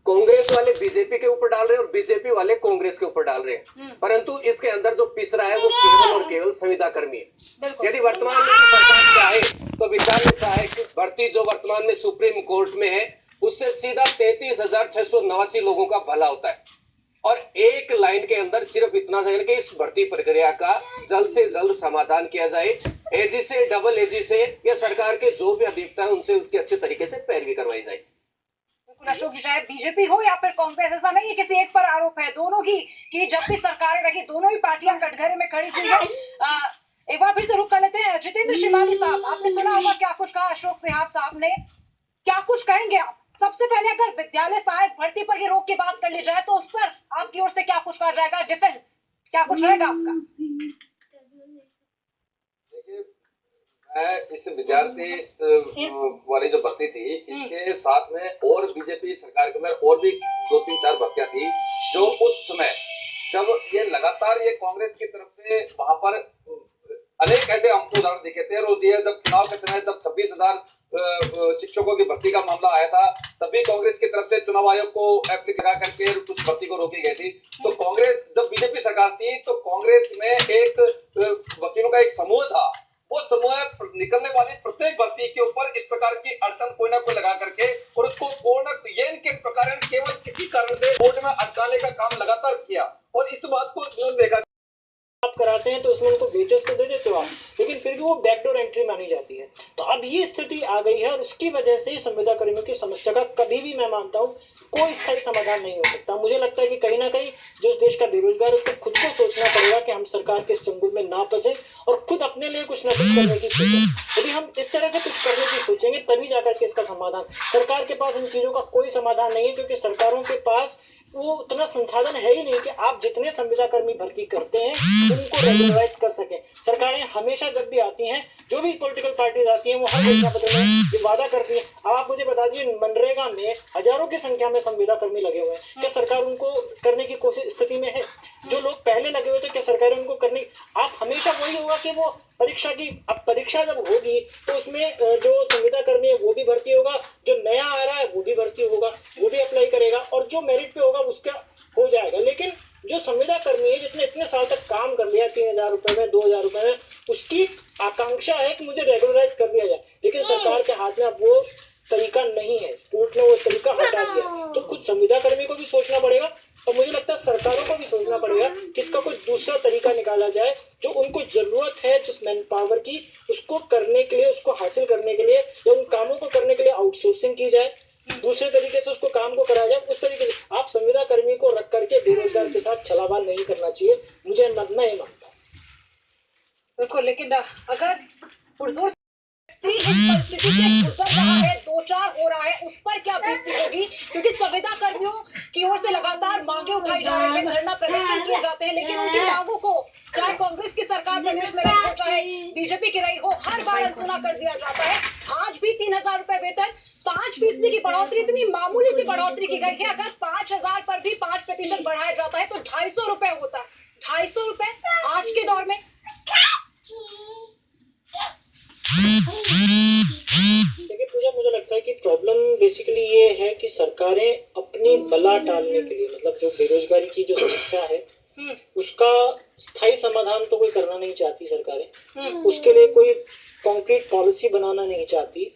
कांग्रेस वाले बीजेपी के ऊपर डाल रहे हैं और बीजेपी वाले कांग्रेस के ऊपर डाल रहे हैं, परंतु इसके अंदर जो पिस रहा है वो केवल और केवल संविदा कर्मी है। यदि वर्तमान में सरकार चाहे तो विचार ऐसा है कि भर्ती जो वर्तमान में सुप्रीम कोर्ट में है उससे सीधा 33,689 लोगों का भला होता है और एक लाइन के अंदर सिर्फ इतना चाहिए कि इस भर्ती प्रक्रिया का जल्द से जल्द समाधान किया जाए। एजी से, डबल एजी से या सरकार के जो भी अधिवक्ता है उनसे उसकी अच्छे तरीके से पैरवी करवाई जाए। अशोक जी, चाहे बीजेपी हो या फिर कांग्रेस, ऐसा नहीं है किसी एक पर आरोप है, दोनों की कि जब भी सरकारें रही दोनों ही पार्टियां कटघरे में खड़ी हुई है। एक बार फिर से रुक कर लेते हैं जितेंद्र शिमाली साहब, आपने सुना होगा क्या कुछ कहा अशोक सिहाग साहब ने, क्या कुछ कहेंगे आप? सबसे पहले अगर विद्यालय सहायक भर्ती पर ही रोक की बात कर ली जाए तो उस पर आपकी ओर से क्या कुछ कहा जाएगा? डिफेंस क्या कुछ रहेगा आपका? इस विद्यार्थी वाली जो भर्ती थी इसके साथ में और बीजेपी सरकार के अंदर और भी 2-3-4 भर्तियां थी जो उस समय जब ये लगातार ये कांग्रेस की तरफ से वहां पर अनेक ऐसे हमको उदाहरण दिखे थे और ये जब चुनाव के समय जब 26,000 शिक्षकों की भर्ती का मामला आया था तभी कांग्रेस की तरफ से चुनाव आयोग को एप्लीकेशन लगा करके कुछ भर्ती को रोकी गई थी। तो कांग्रेस जब बीजेपी सरकार थी तो कांग्रेस में एक वकीलों का एक समूह था, वो समूह निकलने वाली प्रत्येक भर्ती के ऊपर इस प्रकार की अड़चन कोई ना कोई लगा करके और उसको पूर्ण के प्रकार केवल किसी कारण से कोर्ट में अटकाने का काम लगातार किया और इस बात को उन्होंने देखा आप कराते हैं तो उसमें उनको वेटेज तो दे देते हो आप, लेकिन फिर भी वो बैकडोर एंट्री मानी जाती है। तो अब ये स्थिति आ गई है और उसकी वजह से संविदा कर्मियों की समस्या का कभी भी मैं मानता हूँ कोई स्थायी समाधान नहीं हो सकता। मुझे लगता है कि कहीं ना कहीं जो देश का बेरोजगार उसको खुद को सोचना पड़ेगा कि हम सरकार के इस चंगुल में ना फंसे और खुद अपने लिए कुछ न कुछ करने की सोचें। यदि हम इस तरह से कुछ करने की सोचेंगे तभी जाकर के इसका समाधान, सरकार के पास इन चीजों का कोई समाधान नहीं है क्योंकि सरकारों के पास वो उतना संसाधन है ही नहीं कि आप जितने संविदा कर्मी भर्ती करते हैं उनको रेगुलराइज कर सके। सरकारें हमेशा जब भी आती हैं, जो भी पॉलिटिकल पार्टीज आती हैं, वो हर घोषणा पत्र में ये वादा करती है। अब आप मुझे बता दीजिए मनरेगा में हजारों की संख्या में संविदा कर्मी लगे हुए हैं, क्या सरकार उनको करने की कोशिश स्थिति में है? जो लोग पहले लगे हुए थे क्या सरकार उनको करने? आप हमेशा वही होगा कि वो परीक्षा की, अब परीक्षा जब होगी तो उसमें जो संविदा कर्मी है वो भी भर्ती होगा, जो नया आ रहा है वो भी भर्ती होगा, वो भी अप्लाई करेगा और जो मेरिट पे होगा उसका हो जाएगा। लेकिन जो संविदा कर्मी है जिसने इतने साल तक काम कर लिया 3,000 रुपए में, 2,000 रुपए में, उसकी आकांक्षा है कि मुझे रेगुलराइज कर दिया जाए, लेकिन सरकार के हाथ में अब वो तरीका नहीं है, कोर्ट ने वो तरीका हटा दिया। तो खुद संविदा कर्मी को भी सोचना पड़ेगा और मुझे लगता है सरकारों को भी सोचना पड़ेगा कि इसका कोई दूसरा तरीका निकाला जाए जो उनको जरूरत है जिस मैन पावर की उसको करने के लिए, उसको हासिल करने के लिए या उन कामों को करने के लिए आउटसोर्सिंग की जाए, दूसरे तरीके से उसको काम को कराया जाए। उस तरीके से आप संविदा कर्मी को रख करके बेरोजगार के साथ छलावा नहीं करना चाहिए, मुझे मैं ये मानता हूँ। बिल्कुल, लेकिन अगर पुरजोर इस परिस्थिति से गुजर रहा है, 2-4 हो रहा है, उस पर क्या बीतती होगी? क्योंकि संविदा कर्मियों की ओर से लगातार मांगे उठाई जा रही है, धरना प्रदर्शन किए जाते हैं, लेकिन उनकी मांगों को चाहे कांग्रेस की सरकार प्रदेश में रही हो चाहे बीजेपी की रही हो, हर बार अनसुना कर दिया जाता है। आज भी 3,000 रुपए वेतन, 5% की बढ़ोतरी, इतनी मामूली सी बढ़ोतरी की गई है। अगर 5,000 पर भी 5% बढ़ाया जाता है तो 250 रुपए होता है। 250 रुपए आज के दौर में देखिए पूजा, मुझे लगता है कि प्रॉब्लम बेसिकली ये है कि सरकारें अपनी बला टालने के लिए, मतलब जो बेरोजगारी की जो समस्या है उसका स्थायी समाधान तो कोई करना नहीं चाहती सरकारें, उसके लिए कोई कॉन्क्रीट पॉलिसी बनाना नहीं चाहती,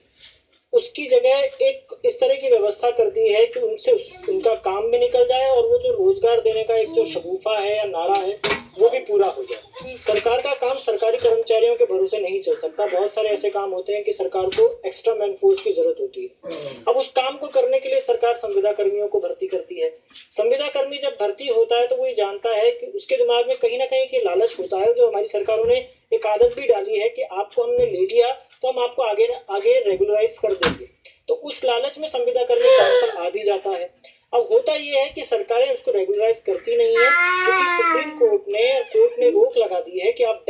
उसकी जगह एक इस तरह की व्यवस्था कर दी है कि उनसे उनका काम भी निकल जाए और वो जो रोजगार देने का एक जो शगुफा है या नारा है वो भी पूरा हो जाए। सरकार का काम सरकारी कर्मचारियों के भरोसे नहीं चल सकता, बहुत सारे ऐसे काम होते हैं कि सरकार को एक्स्ट्रा मैन फोर्स की जरूरत होती है। अब उस काम को करने के लिए सरकार संविदा कर्मियों को भर्ती करती है। संविदा कर्मी जब भर्ती होता है तो वो ये जानता है कि उसके दिमाग में कहीं ना कहीं की लालच होता है, जो हमारी सरकारों ने एक आदत भी डाली है कि आपको हमने ले लिया तो हम आपको आगे रेगुलराइज कर देंगे, तो उस लालच में संविदा कर्मी काम पर आ भी जाता है। अब होता यह है कि सरकारें उसको रेगुलराइज करती नहीं है क्योंकि सुप्रीम कोर्ट ने रोक लगा दी है कि आप